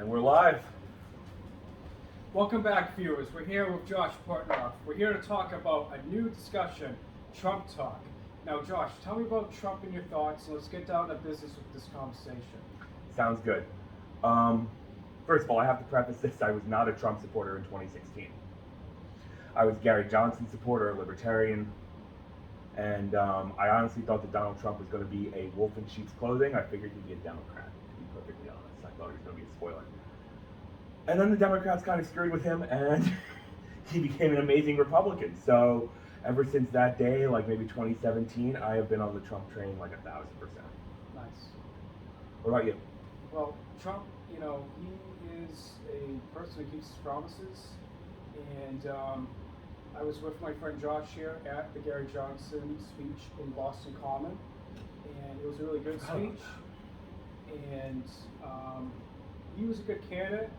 And we're live. Welcome back, viewers. We're here with Josh Portnoy. We're here to talk about a new discussion, Trump talk. Now, Josh, tell me about Trump and your thoughts, and let's get down to business with this conversation. Sounds good. First of all, I have to preface this. I was not a Trump supporter in 2016. I was Gary Johnson supporter, a libertarian, and I honestly thought that Donald Trump was going to be a wolf in sheep's clothing. I figured he'd be a Democrat, to be perfectly honest. I thought he was going to be a spoiler. And then the Democrats kind of screwed with him, and he became an amazing Republican. So ever since that day, like maybe 2017, I have been on the Trump train like 1,000%. Nice. What about you? Well, Trump, he is a person who keeps his promises, and I was with my friend Josh here at the Gary Johnson speech in Boston Common, and it was a really good speech, and he was a good candidate.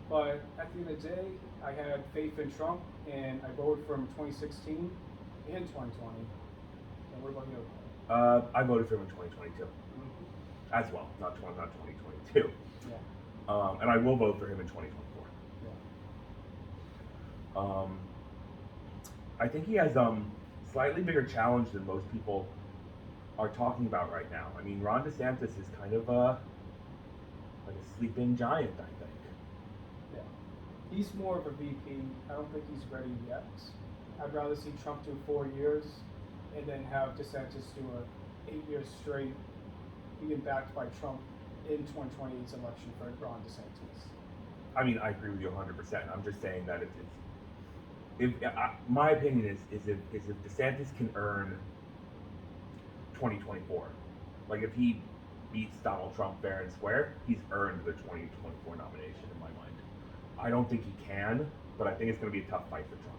But at the end of the day, I had faith in Trump, and I voted for him in 2016 and 2020. And what about you? I voted for him in 2022 as well, not 2022. Yeah. And I will vote for him in 2024. Yeah. I think he has slightly bigger challenge than most people are talking about right now. I mean, Ron DeSantis is kind of like a sleeping giant, I think. Yeah. He's more of a VP. I don't think he's ready yet. I'd rather see Trump do 4 years and then have DeSantis do 8 years straight, being backed by Trump in 2028's election for Ron DeSantis. I mean, I agree with you 100%. I'm just saying that my opinion is if DeSantis can earn 2024, like if he beats Donald Trump fair and square, he's earned the 2024 nomination in my mind. I don't think he can, but I think it's going to be a tough fight for Trump.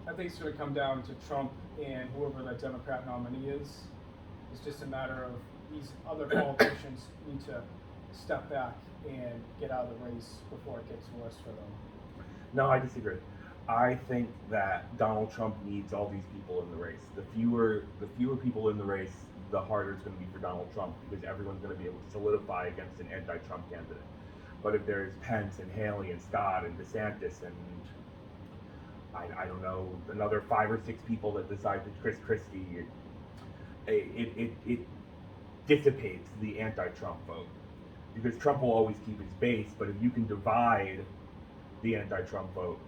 I think it's going to come down to Trump and whoever the Democrat nominee is. It's just a matter of these other politicians need to step back and get out of the race before it gets worse for them. No, I disagree. I think that Donald Trump needs all these people in the race. The fewer people in the race, the harder it's going to be for Donald Trump, because everyone's going to be able to solidify against an anti-Trump candidate. But if there's Pence and Haley and Scott and DeSantis and I don't know, another 5 or 6 people that decide to Chris Christie, it dissipates the anti-Trump vote, because Trump will always keep his base. But if you can divide the anti-Trump vote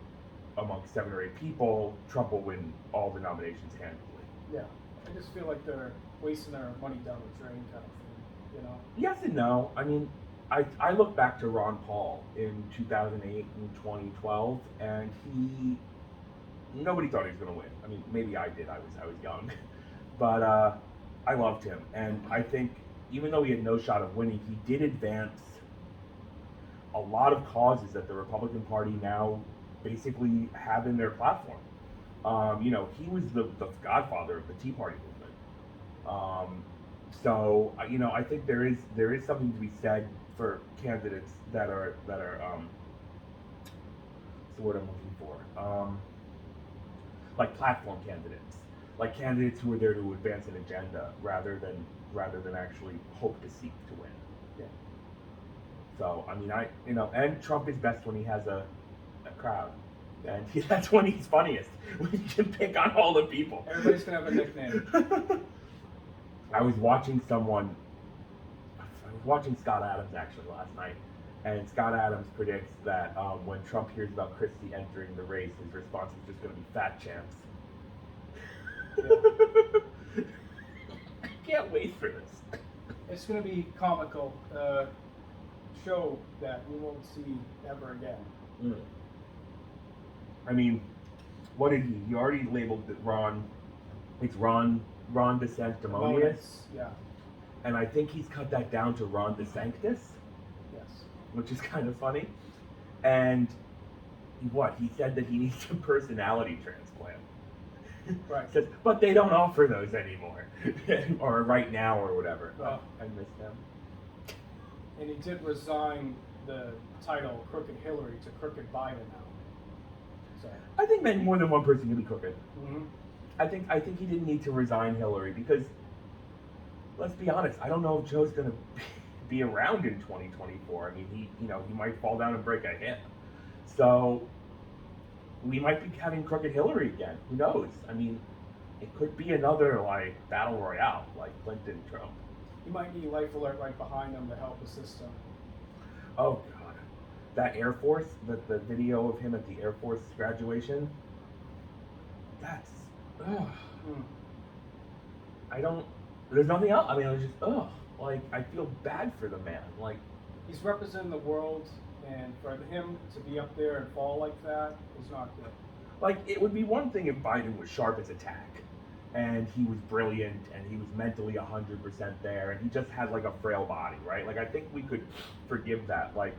amongst 7 or 8 people, Trump will win all the nominations handily. Yeah, I just feel like they're wasting their money down the drain kind of thing, Yes and no. I mean, I look back to Ron Paul in 2008 and 2012, and nobody thought he was going to win. I mean, maybe I did. I was young, but I loved him, and I think even though he had no shot of winning, he did advance a lot of causes that the Republican Party now basically have in their platform. He was the godfather of the Tea Party movement. So I think there is something to be said for candidates that are what's the word I'm looking for? Like platform candidates, like candidates who are there to advance an agenda rather than actually hope to seek to win. Yeah. So I mean, and Trump is best when he has a crowd, and that's when he's funniest. When you can pick on all the people. Everybody's gonna have a nickname. I was watching Scott Adams actually last night, and Scott Adams predicts that when Trump hears about Christie entering the race, his response is just going to be fat chance. Yeah. I can't wait for this. It's gonna be comical. Show that we won't see ever again. I mean, what did he? He already labeled it Ron. It's Ron DeSanctimonious. Yeah. And I think he's cut that down to Ron DeSanctis, Yes. which is kind of funny. And he said that he needs a personality transplant. Right. Says, but they don't offer those anymore, or right now, or whatever. Right. I miss them. And he did resign the title Crooked Hillary to Crooked Biden now. So. I think more than one person can be crooked. Mm-hmm. I think he didn't need to resign Hillary, because let's be honest, I don't know if Joe's gonna be around in 2024. I mean, he might fall down and break a hip. So we might be having crooked Hillary again. Who knows? I mean, it could be another like battle royale, like Clinton Trump. You might need Life Alert right behind them to help assist them. Oh God, that Air Force, the video of him at the Air Force graduation. That's, ugh. Mm. I don't. There's nothing else. I mean, I was just, ugh. Like, I feel bad for the man. Like, He's representing the world, and for him to be up there and fall like that is not good. like it would be one thing if Biden was sharp as a tack, and he was brilliant, and he was mentally 100% there, and he just had like a frail body, right? Like, I think we could forgive that. Like,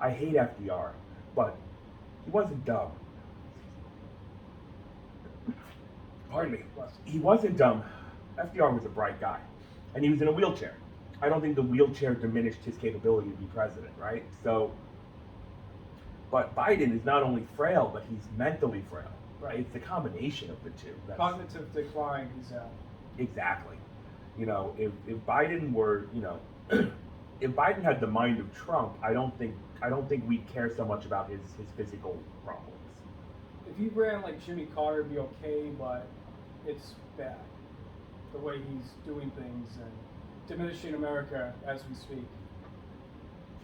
I hate FDR, but he wasn't dumb. Pardon me. He wasn't dumb. FDR was a bright guy, and he was in a wheelchair. I don't think the wheelchair diminished his capability to be president, right? So, but Biden is not only frail, but he's mentally frail, right? It's the combination of the two. Cognitive decline, he's at. Exactly. You know, if Biden were, you know, if Biden had the mind of Trump, I don't think we'd care so much about his physical problems. If he ran like Jimmy Carter, it'd be okay, but it's bad. The way he's doing things and diminishing America as we speak.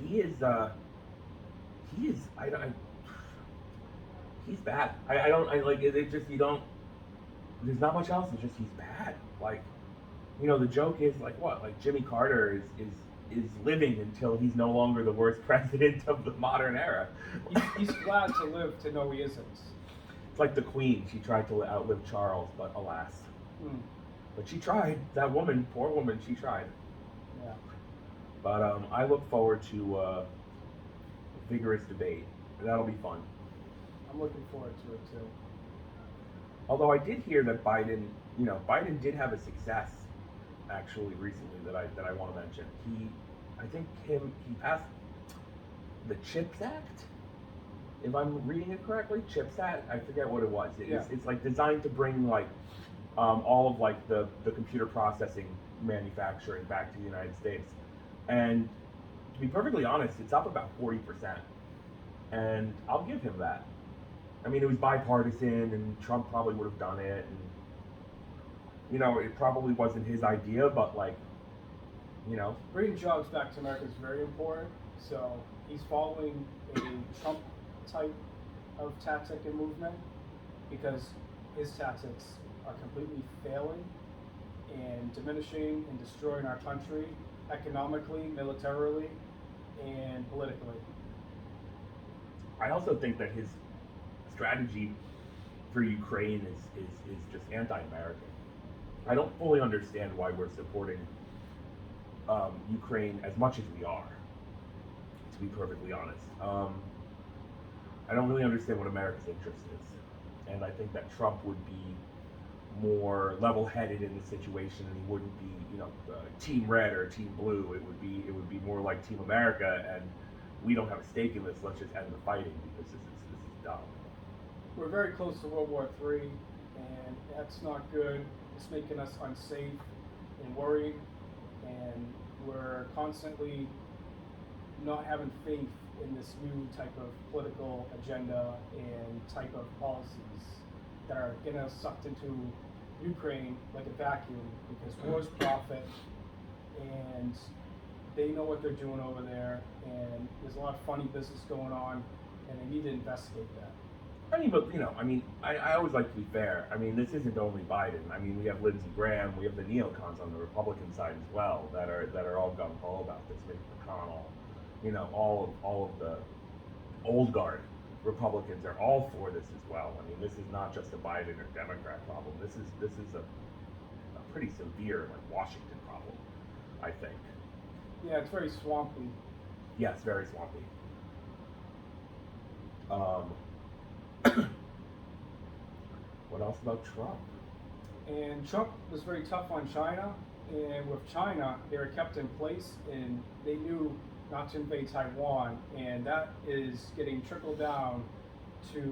He is he's bad. I like it just, you don't, there's not much else. It's just he's bad. Like, you know, the joke is like, what, like Jimmy Carter is living until he's no longer the worst president of the modern era. He's glad to live to know he isn't. It's like the Queen. She tried to outlive Charles, but alas. Mm. But she tried. That woman, poor woman, she tried. Yeah. But I look forward to vigorous debate. That'll be fun. I'm looking forward to it too. Although I did hear that Biden, you know, Biden did have a success actually recently that I want to mention. He passed the CHIPS Act. If I'm reading it correctly, CHIPS Act. I forget what it was. It's like designed to bring like all of like the computer processing manufacturing back to the United States. And to be perfectly honest, it's up about 40%. And I'll give him that. I mean, it was bipartisan, and Trump probably would have done it. And, you know, it probably wasn't his idea, but like, you know. Bringing jobs back to America is very important. So he's following a Trump type of tactic and movement because his tactics are completely failing and diminishing and destroying our country economically, militarily, and politically. I also think that his strategy for Ukraine is just anti-American. I don't fully understand why we're supporting Ukraine as much as we are, to be perfectly honest. I don't really understand what America's interest is. And I think that Trump would be more level-headed in the situation, and he wouldn't be, you know, Team Red or Team Blue. It would be more like Team America, and we don't have a stake in this. Let's just end the fighting because this is dumb. We're very close to World War III, and that's not good. It's making us unsafe and worried, and we're constantly not having faith in this new type of political agenda and type of policies that are getting us sucked into Ukraine like a vacuum because war's profit, and they know what they're doing over there, and there's a lot of funny business going on, and they need to investigate that. I mean, but, you know, I always like to be fair. I mean, this isn't only Biden. I mean, we have Lindsey Graham, we have the neocons on the Republican side as well that are all gung ho about this. Mitch McConnell, you know, all of the old guard Republicans are all for this as well. I mean, this is not just a Biden or Democrat problem. This is a pretty severe, like, Washington problem, I think. Yeah, it's very swampy. Yes, very swampy. What else about Trump? And Trump was very tough on China, and with China, they were kept in place, and they knew not to invade Taiwan, and that is getting trickled down to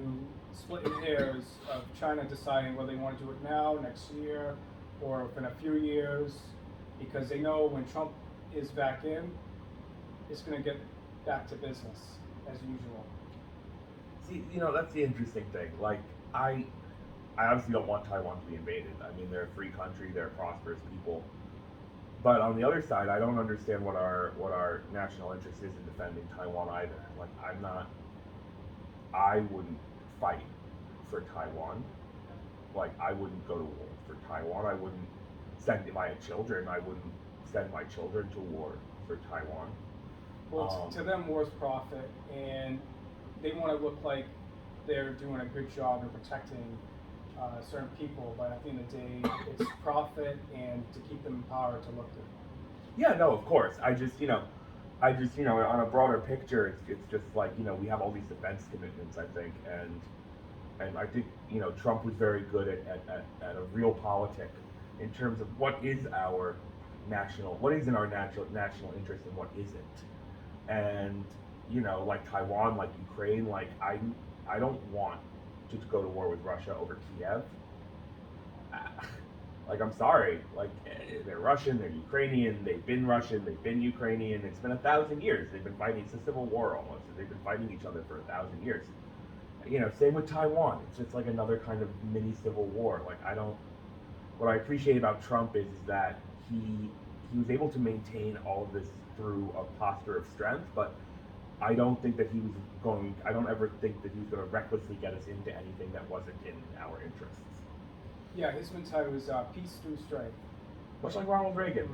splitting hairs of China deciding whether they want to do it now, next year, or in a few years, because they know when Trump is back in, it's going to get back to business as usual. See, that's the interesting thing. Like, I obviously don't want Taiwan to be invaded. I mean, they're a free country, they're prosperous people. But on the other side, I don't understand what our national interest is in defending Taiwan either. Like, I wouldn't fight for Taiwan. Like, I wouldn't go to war for Taiwan. I wouldn't send my children. I wouldn't send my children to war for Taiwan. Well, to them, war's profit, and they want to look like they're doing a good job in protecting certain people, but at the end of the day, it's profit and to keep them in power to look good. Yeah, no, of course. I just, on a broader picture, it's just like, we have all these defense commitments, I think, and I think, Trump was very good at a real politic in terms of what is in our national interest and what isn't. And, like Taiwan, like Ukraine, like I don't want to go to war with Russia over Kiev. Like, I'm sorry, like, they're Russian, they're Ukrainian, they've been Russian, they've been Ukrainian, it's been 1,000 years, they've been fighting, it's a civil war almost, they've been fighting each other for 1,000 years. Same with Taiwan, it's just like another kind of mini civil war. Like, what I appreciate about Trump is that he was able to maintain all of this through a posture of strength, but I don't think that I don't ever think that he was going to recklessly get us into anything that wasn't in our interests. Yeah, his mentality was peace through strife. Much like Ronald Reagan,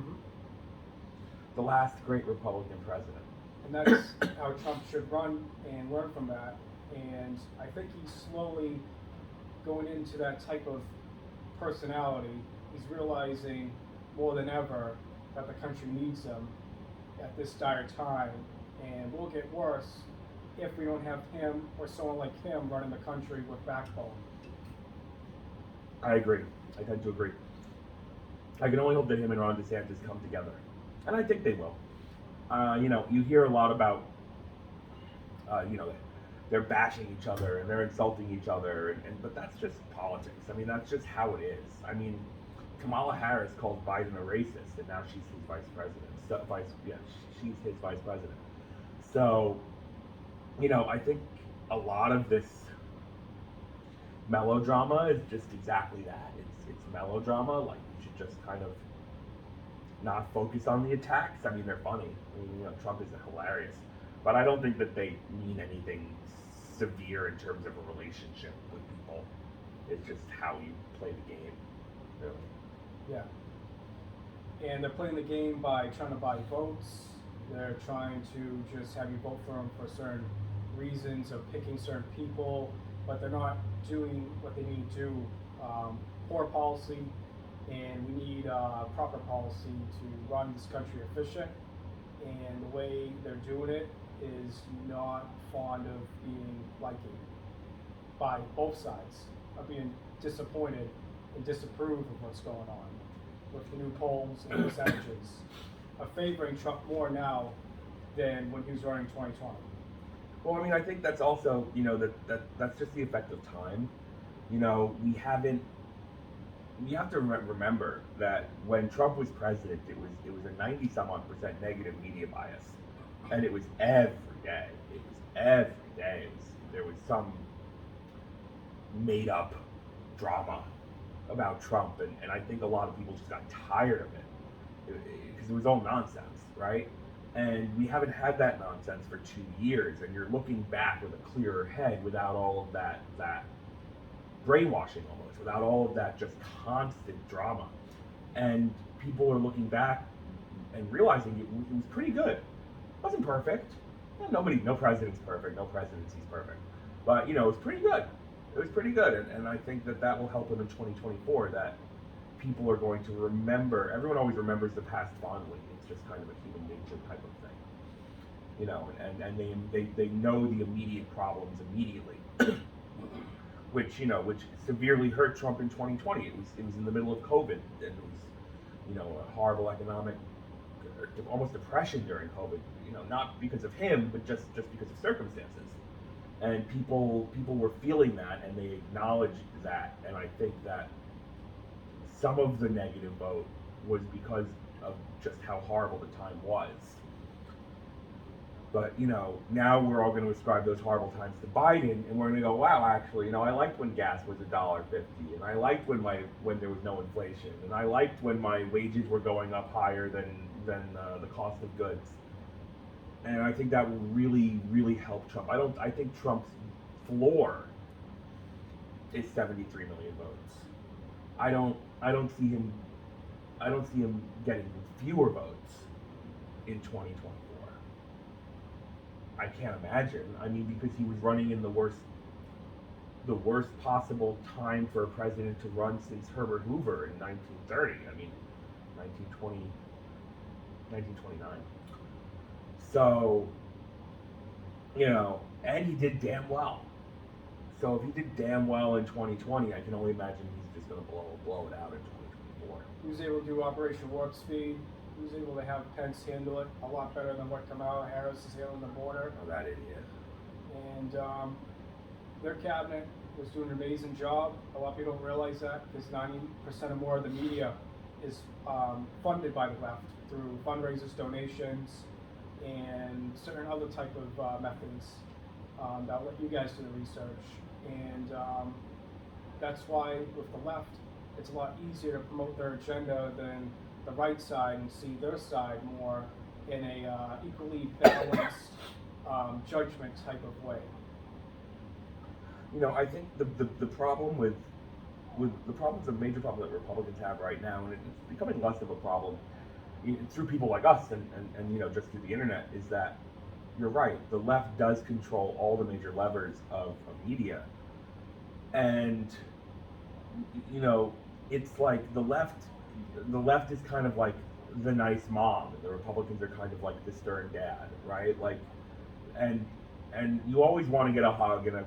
the last great Republican president. And that's how Trump should run and learn from that. And I think he's slowly going into that type of personality. He's realizing more than ever that the country needs him at this dire time. And will get worse if we don't have him or someone like him running the country with backbone. I agree. I tend to agree. I can only hope that him and Ron DeSantis come together. And I think they will. You hear a lot about, they're bashing each other and they're insulting each other, but that's just politics. I mean, that's just how it is. I mean, Kamala Harris called Biden a racist, and now she's his vice president. She's his vice president. So, I think a lot of this melodrama is just exactly that. It's melodrama. Like, you should just kind of not focus on the attacks. I mean, they're funny. I mean, Trump is hilarious, but I don't think that they mean anything severe in terms of a relationship with people. It's just how you play the game, really. Yeah. And they're playing the game by trying to buy votes. They're trying to just have you vote for them for certain reasons of picking certain people, but they're not doing what they need to do. Poor policy, and we need proper policy to run this country efficient. And the way they're doing it is not fond of being liked by both sides, of being disappointed and disapprove of what's going on with the new polls and percentages, of favoring Trump more now than when he was running 2020. Well, I mean, I think that's also, that's just the effect of time. We have to remember that when Trump was president, it was a 90-some-odd% negative media bias, and it was every day. It was every day. There was some made-up drama about Trump, and I think a lot of people just got tired of it because it was all nonsense, right? And we haven't had that nonsense for 2 years, and you're looking back with a clearer head without all of that brainwashing almost, without all of that just constant drama. And people are looking back and realizing it was pretty good. It wasn't perfect. No president's perfect, no presidency's perfect. But, it was pretty good. It was pretty good, and I think that will help them in 2024, that people are going to remember. Everyone always remembers the past fondly. It's just kind of a human nature type of thing. And they know the immediate problems immediately. which severely hurt Trump in 2020. It was in the middle of COVID, and it was, a horrible economic, almost depression during COVID. Not because of him, but just because of circumstances. And people were feeling that, and they acknowledged that. And I think that some of the negative vote was because of just how horrible the time was. But now we're all going to ascribe those horrible times to Biden, and we're going to go, wow, actually, I liked when gas was $1.50, and I liked when there was no inflation, and I liked when my wages were going up higher than the cost of goods. And I think that will really, really help Trump. I think Trump's floor is 73 million votes. I don't see him getting fewer votes in 2024. I can't imagine. I mean, because he was running in the worst possible time for a president to run since Herbert Hoover in 1930. I mean, 1929. So, and he did damn well. So if he did damn well in 2020, I can only imagine he's just going to blow it out in 2024. He was able to do Operation Warp Speed. He was able to have Pence handle it a lot better than what Kamala Harris is handling the border. Oh, that idiot. And their cabinet was doing an amazing job. A lot of people don't realize that because 90% or more of the media is funded by the left through fundraisers, donations, and certain other type of methods that'll let you guys do the research. And that's why with the left, it's a lot easier to promote their agenda than the right side and see their side more in a equally balanced judgment type of way. I think the problem with the problem's a major problem that Republicans have right now, and it's becoming less of a problem through people like us and just through the internet, is that you're right. The left does control all the major levers of media, and it's like the left is kind of like the nice mom, and the Republicans are kind of like the stern dad, right? Like, and you always want to get a hug and a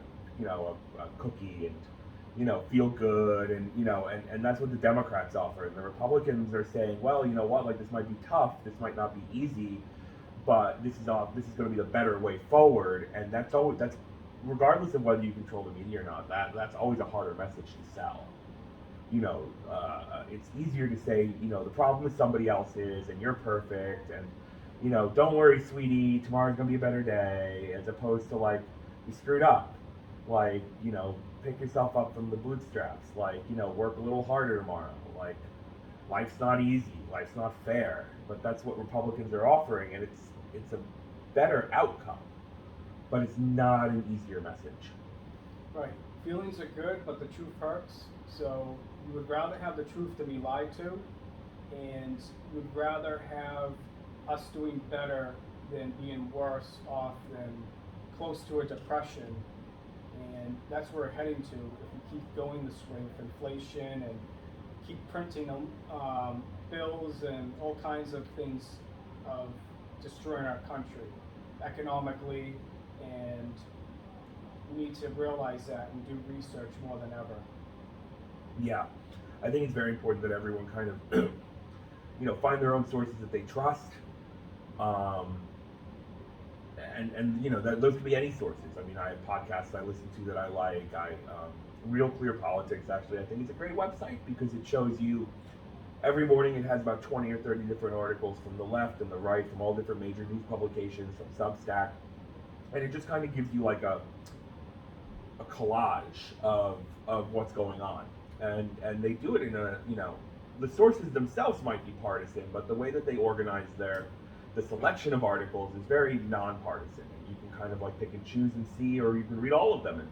cookie and feel good, and that's what the Democrats offer. And the Republicans are saying, well, you know what, like, this might be tough, this might not be easy, but this is going to be the better way forward. And that's regardless of whether you control the media or not, that's always a harder message to sell. It's easier to say, the problem is somebody else's and you're perfect, and don't worry, sweetie, tomorrow's gonna be a better day, as opposed to like, you screwed up, like, pick yourself up from the bootstraps, like, work a little harder tomorrow, like, life's not easy, life's not fair. But that's what Republicans are offering, and it's a better outcome, but it's not an easier message. Right. Feelings are good, but the truth hurts. So you would rather have the truth than be lied to, and you would rather have us doing better than being worse off, than close to a depression. And that's where we're heading to if we keep going this way with inflation and keep printing bills and all kinds of things of destroying our country economically. And we need to realize that and do research more than ever. Yeah, I think it's very important that everyone kind of, find their own sources that they trust, and those could be any sources. I mean, I have podcasts I listen to that I like. Real Clear Politics, actually, I think it's a great website because it shows you every morning. It has about 20 or 30 different articles from the left and the right, from all different major news publications, from Substack, and it just kind of gives you like a collage of what's going on. And they do it in a, the sources themselves might be partisan, but the way that they organize the selection of articles is very nonpartisan. And you can kind of like pick and choose and see, or you can read all of them. And,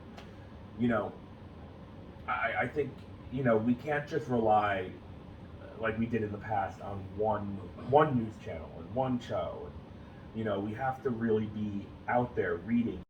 I think, we can't just rely, like we did in the past, on one news channel and one show. And, we have to really be out there reading.